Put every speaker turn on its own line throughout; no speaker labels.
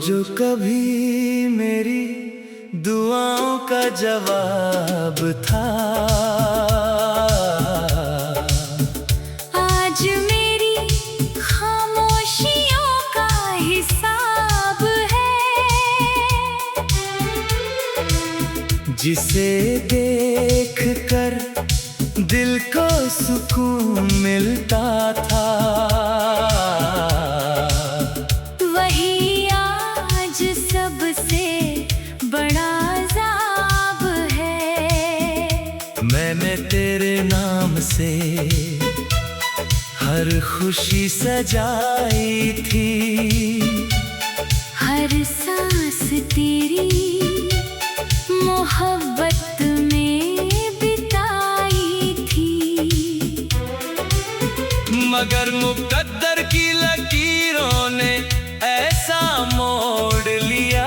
जो कभी मेरी दुआओं का जवाब था,
आज मेरी खामोशियों का हिसाब है।
जिसे देख कर दिल को सुकून मिलता था,
वही आज सबसे बड़ा अज़ाब है।
मैंने तेरे नाम से हर खुशी सजाई थी,
हर सांस तेरी मोहब्बत में बिताई थी।
मगर मुकद्दर की लकीरों ने ऐसा मोड़ लिया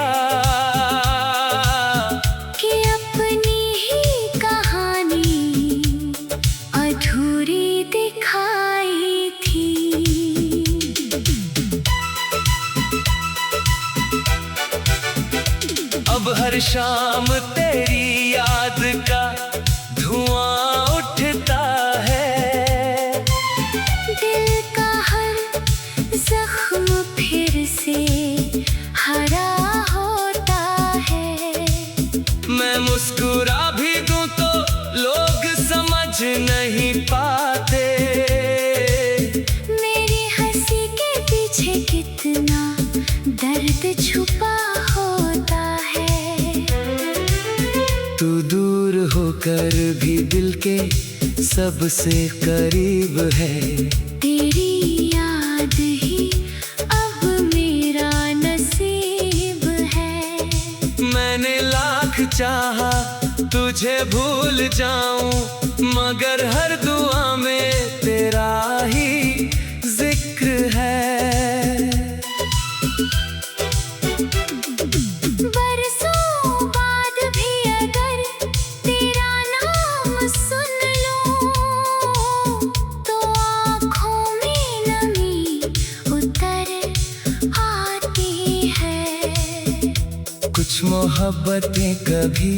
कि अपनी ही कहानी अधूरी दिखाई थी।
अब हर शाम तेरी याद का धुआं उठता है,
दिल का हर जख्म फिर से हरा होता है।
मैं मुस्कुरा भी दूं तो लोग समझ नहीं पाते,
मेरी हंसी के पीछे कितना दर्द छुपा होता है।
तू दूर होकर भी दिल के सबसे करीब है।
तेरी याद ही अब मेरा नसीब है।
मैंने लाख चाहा तुझे भूल जाऊं, मगर हर दुआ में तेरा ही जिक्र है।
बरसों बाद भी अगर तेरा नाम सुन लूं, तो आँखों में नमी उतर आती है।
कुछ मोहब्बतें कभी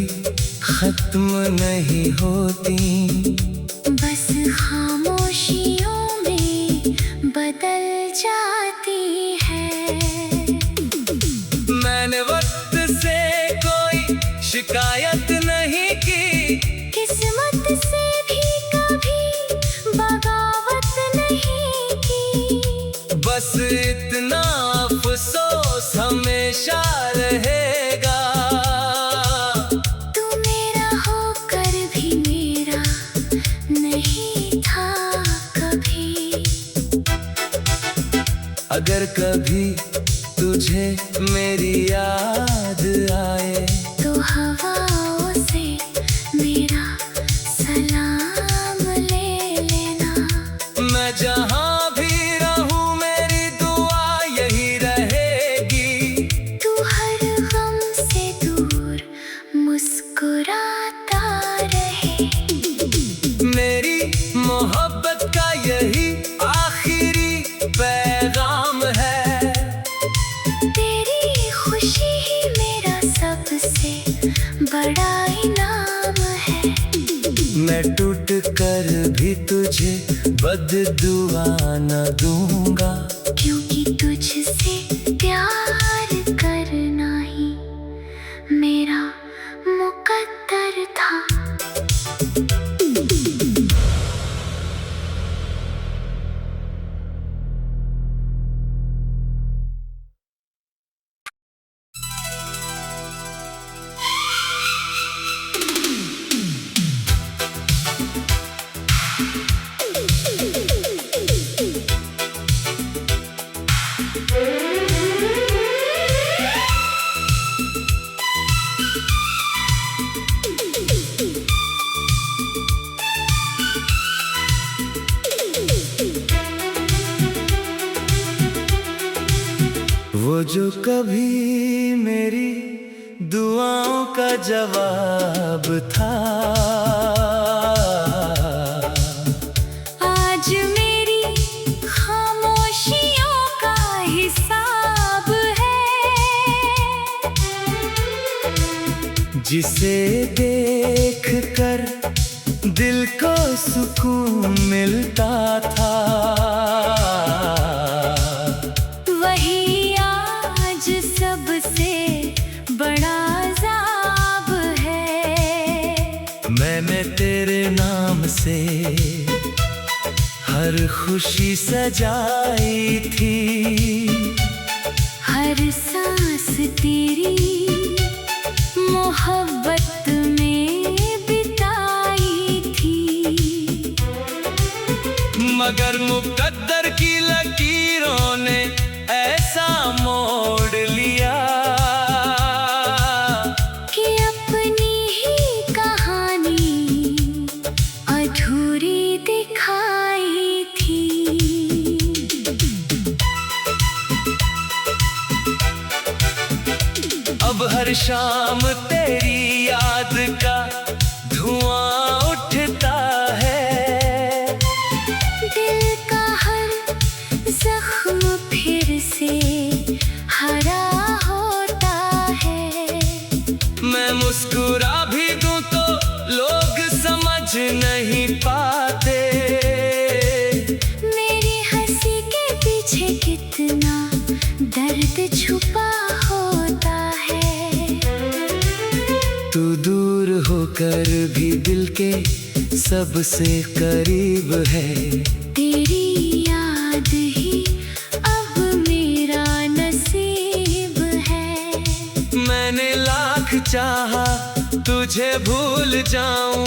खत्म नहीं होती,
बस खामोशियों में बदल जाती है।
मैंने वक्त से कोई शिकायत नहीं की,
किस्मत से भी कभी बगावत नहीं की।
बस इतना अफसोस हमेशा रहेगा,
तू मेरा होकर भी मेरा नहीं था कभी।
अगर कभी तुझे मेरी याद आए,
तो हवाओं से मेरा सलाम ले लेना।
मैं जहाँ भी रहूँ मेरी दुआ यही रहेगी।
तू हर गम से दूर मुस्कुराता रहे।
मेरी मोहब्बत का यही आखिरी पैगाम है।
तेरी खुशी ही मेरा सबसे बड़ा इनाम है।
मैं टूट कर भी तुझे बद्दुआ न दूंगा,
क्योंकि तुझसे प्यार करना ही मेरा मुकद्दर था।
वो जो कभी मेरी दुआओं का जवाब था,
आज मेरी खामोशियों का हिसाब है।
जिसे देख कर दिल को सुकून मिलता था,
वही आज सबसे बड़ा अज़ाब है।
मैंने तेरे नाम से हर खुशी सजाई थी,
हर सांस तेरी मोहब्बत में बिताई थी।
मगर मुकद्दर की लकीरों ने ऐसा मोड़ लिया
कि अपनी ही कहानी अधूरी दिखाई थी।
अब हर शाम तेरी याद का धुआं उठता है,
दिल का हर जख्म फिर से हरा होता है।
मैं मुस्कुरा भी दूं तो लोग समझ नहीं पाते,
मेरी हंसी के पीछे कितना दर्द छुपा होता है।
तू दूर होकर भी दिल के सबसे करीब है,
तेरी याद ही अब मेरा नसीब है।
मैंने लाख चाहा तुझे भूल जाऊं,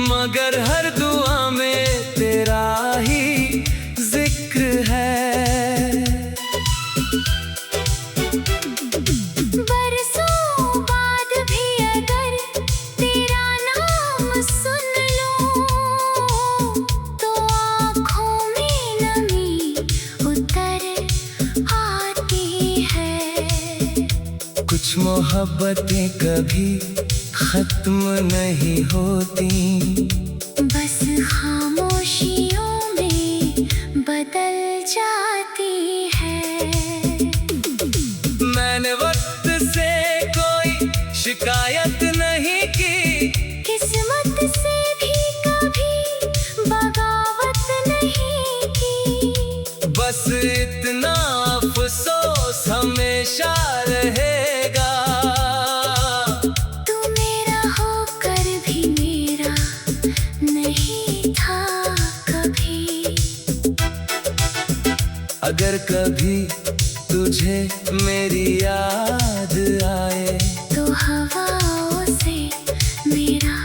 मगर हर दुआ में तेरा ही जिक्र है।
बरसों बाद भी अगर तेरा नाम सुन लूं, तो आँखों में नमी उतर आती है।
कुछ मोहब्बतें कभी खत्म नहीं होती,
बस खामोशियों में बदल जाती है।
मैंने वक्त से कोई शिकायत नहीं की,
किस्मत से भी कभी बगावत नहीं की।
बस इतना अफसोस हमेशा रहेगा,
तू मेरा होकर भी मेरा नहीं था कभी।
अगर कभी तुझे मेरी याद आए,
तो हवाओं से मेरा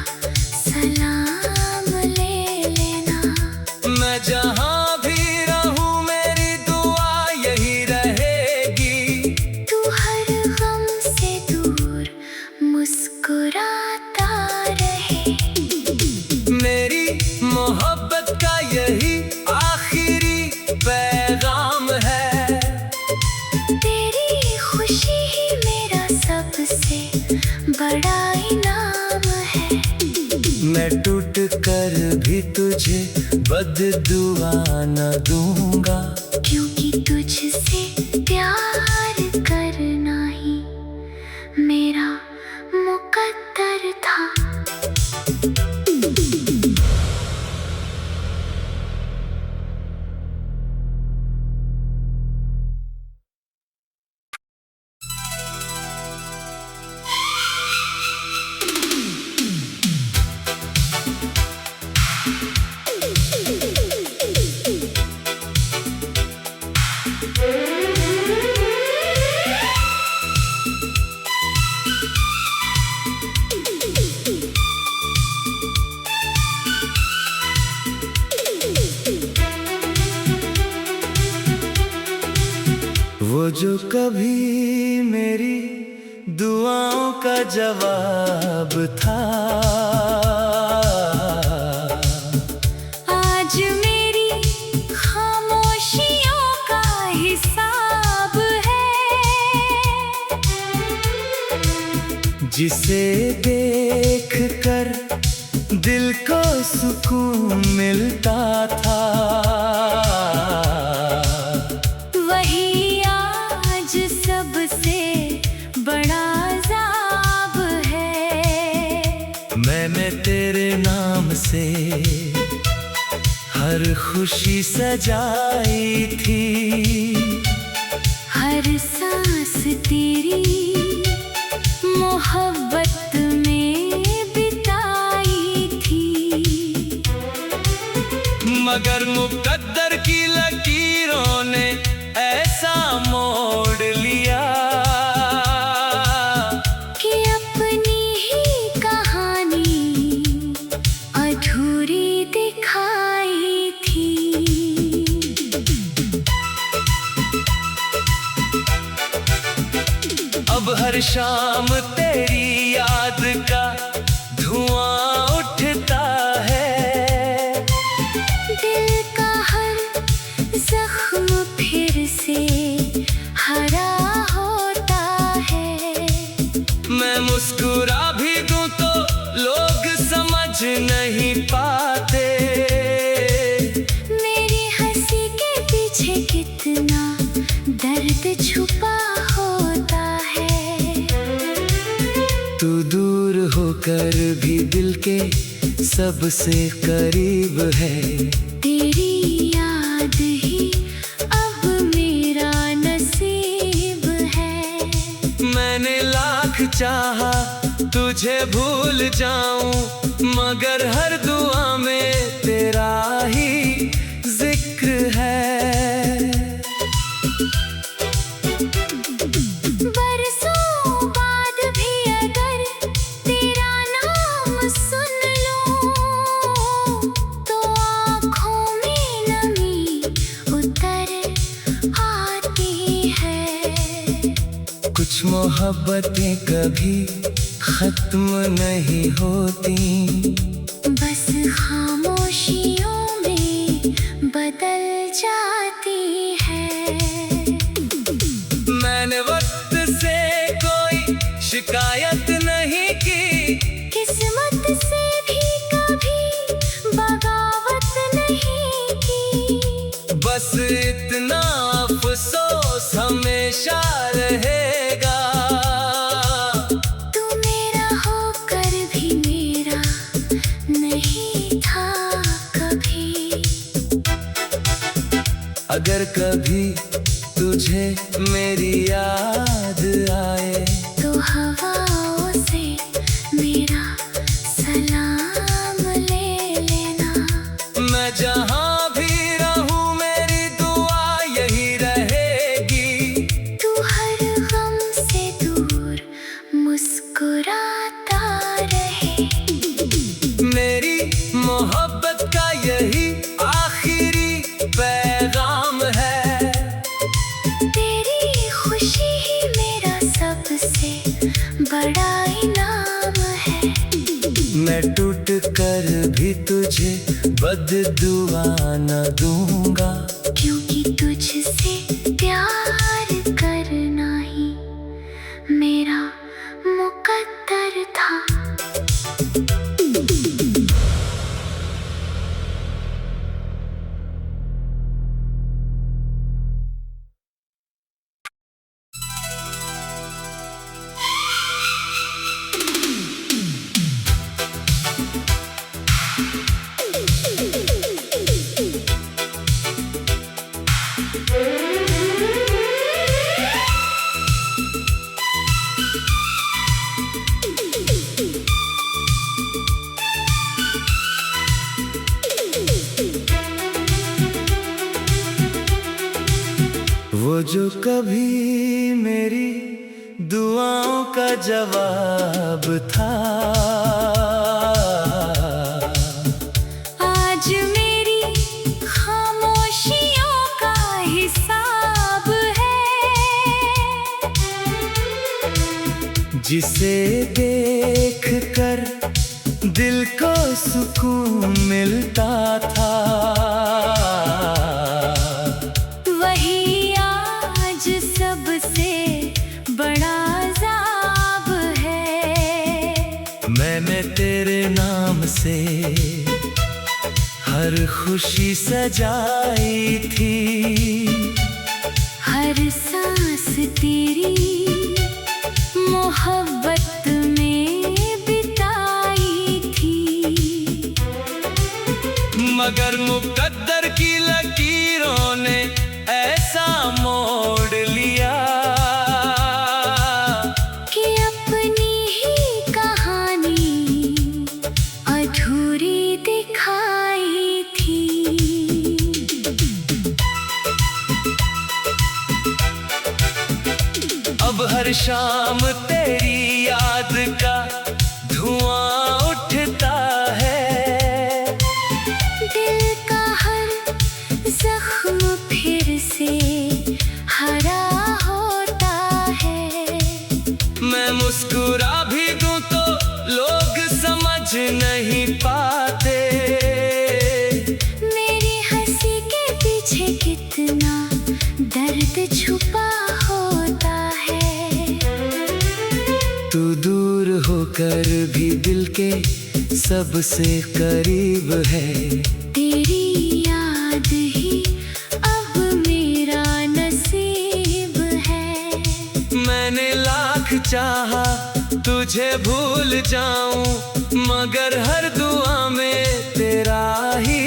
सलाम ले लेना।
मैं जहाँ भी रहूँ मेरी दुआ यही रहेगी,
तू हर गम से दूर मुस्कुराता रहे।
मेरी मोहब्बत का यही आखिरी पैगाम है,
तेरी खुशी ही मेरा सबसे बड़ा इनाम है।
मैं टूट कर भी तुझे बद्दुआ न दूंगा,
क्योंकि तुझसे प्यार करना ही मेरा मुकद्दर था।
वो जो कभी मेरी दुआओं का जवाब था,
आज मेरी खामोशियों का हिसाब है।
जिसे देख कर दिल को सुकून मिलता था,
वही आज सबसे बड़ा अज़ाब है।
से हर खुशी सजाई थी।
हर सांस तेरी मोहब्बत में बिताई थी।
मगर मुकद्दर की लकीरों ने ऐसा मोड़ लिया
कि अपनी ही कहानी अधूरी दिखाई थी।
अब हर शाम तेरी याद का धुआं उठता है।
दिल का हर जख्म फिर से हरा होता है।
मैं मुस्कुरा भी दूं तो लोग समझ नहीं पाते।
मेरी हंसी के पीछे कितना दर्द छुपा होता है।
तू दूर होकर भी दिल के सबसे करीब है।
तेरी याद ही अब मेरा नसीब है।
मैंने लाख चाहा तुझे भूल जाऊं, मगर हर दुआ में तेरा ही जिक्र है।
बरसों बाद भी अगर तेरा नाम सुन लूं तो आँखों में नमी उतर आती है।
कुछ मोहब्बतें कभी खत्म नहीं होती,
बस खामोशियों में बदल जाती है।
मैंने वक्त से कोई शिकायत नहीं की,
किस्मत से भी कभी बगावत नहीं की।
बस इतना अफसोस हमेशा रहेगा।
तू मेरा होकर भी मेरा नहीं था कभी।
अगर कभी तुझे मेरी याद आए
तो हवाओं से मेरा सलाम ले लेना।
मैं जहाँ भी रहूँ मेरी दुआ यही रहेगी।
तू हर गम से दूर मुस्कुराता रहे।
मेरी मोहब्बत का यही आखिरी पैगाम है।
तेरी खुशी ही मेरा सबसे बड़ा इनाम है।
मैं टूट कर भी तुझे बद्दुआ न दूंगा,
क्योंकि तुझसे प्यार करना ही मेरा मुकद्दर था।
वो जो कभी मेरी दुआओं का जवाब था,
आज मेरी खामोशियों का हिसाब है।
जिसे देख कर दिल को सुकून मिलता था,
वही आज सबसे बड़ा अज़ाब है।
मैंने तेरे नाम से हर खुशी सजाई थी।
हर सांस तेरी मोहब्बत में बिताई थी।
मगर मुकद्दर की लकीरों ने ऐसा मोड़ लिया
कि अपनी ही कहानी अधूरी दिखाई थी।
अब हर शाम तेरी याद का धुआं उठता है,
दिल का हर जख्म फिर से हरा होता है।
मैं मुस्कुरा भी दूं तो लोग समझ नहीं पाते,
मेरी हंसी के पीछे कितना दर्द छुपा होता है।
तू दूर होकर भी दिल के सबसे करीब है,
तेरी याद ही अब मेरा नसीब है।
मैंने लाख चाहा तुझे भूल जाऊं, मगर हर दुआ में तेरा ही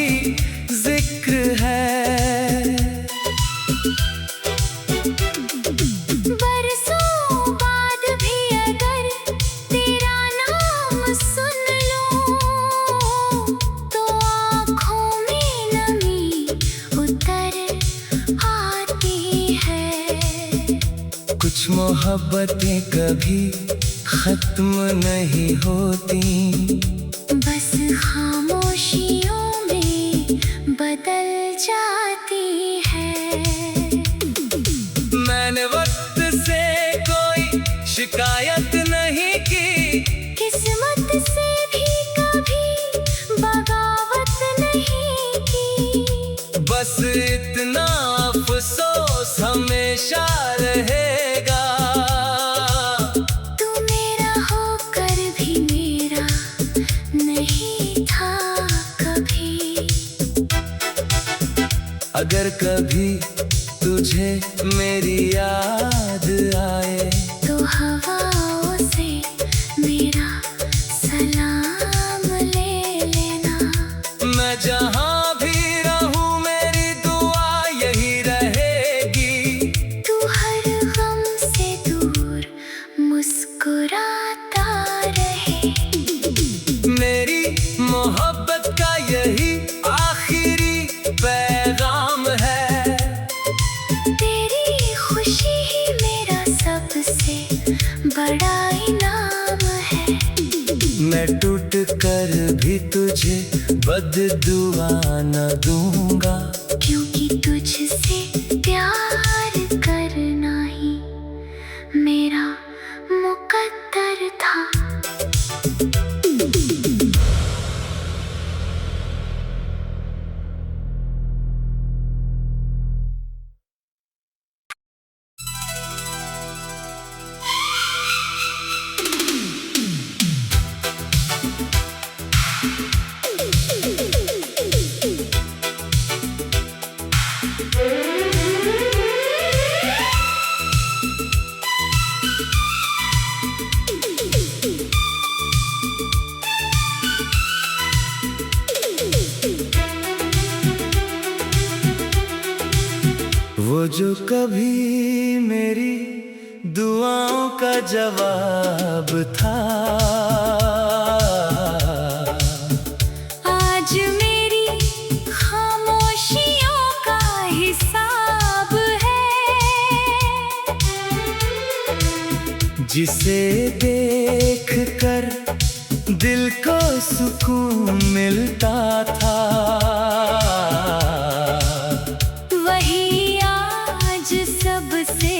जिक्र है।
बरसों बाद भी अगर तेरा नाम सुन लूं, तो आँखों में नमी उतर आती है।
कुछ मोहब्बतें कभी खत्म नहीं होती,
बस खामोशियों में बदल जाती है।
मैंने वक्त से कोई शिकायत नहीं की,
किस्मत से भी कभी बगावत नहीं की।
बस इतना अफसोस हमेशा रहेगा,
तू मेरा होकर भी मेरा नहीं था कभी।
अगर कभी तुझे मेरी याद आए,
तो हवाओं से मेरा सलाम ले लेना।
मैं जहाँ भी रहूँ मेरी दुआ यही रहेगी।
तू हर गम से दूर मुस्कुराता रहे,
मेरी मोहब्बत का यही आखिरी पैगाम है।
तेरी खुशी ही मेरा सबसे बड़ा इनाम है।
मैं टूट कर भी तुझे बद्दुआ न दूंगा,
क्योंकि तुझसे प्यार करना ही मेरा मुकद्दर था।
वो जो कभी मेरी दुआओं का जवाब था,
आज मेरी खामोशियों का हिसाब है।
जिसे देख कर दिल को सुकून मिलता था,
वही आज सबसे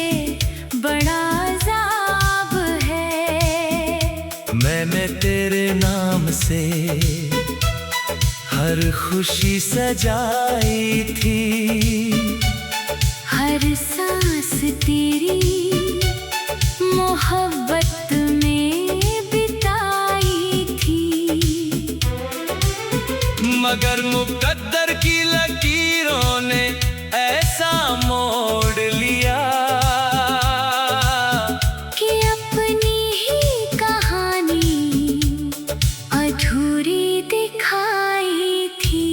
बड़ा अज़ाब है।
मैंने तेरे नाम से हर खुशी सजाई थी,
हर सांस तेरी मोहब्बत में बिताई थी।
मगर मुकद्दर की लकीरों ने ऐसा मोड़ लिया
कि अपनी ही कहानी अधूरी दिखाई थी।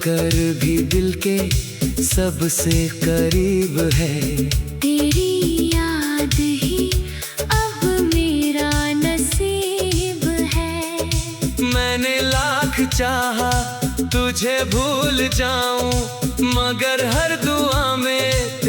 होकर भी दिल के सबसे करीब है।
तेरी याद ही अब मेरा नसीब है।
मैंने लाख चाहा तुझे भूल जाऊं, मगर हर दुआ में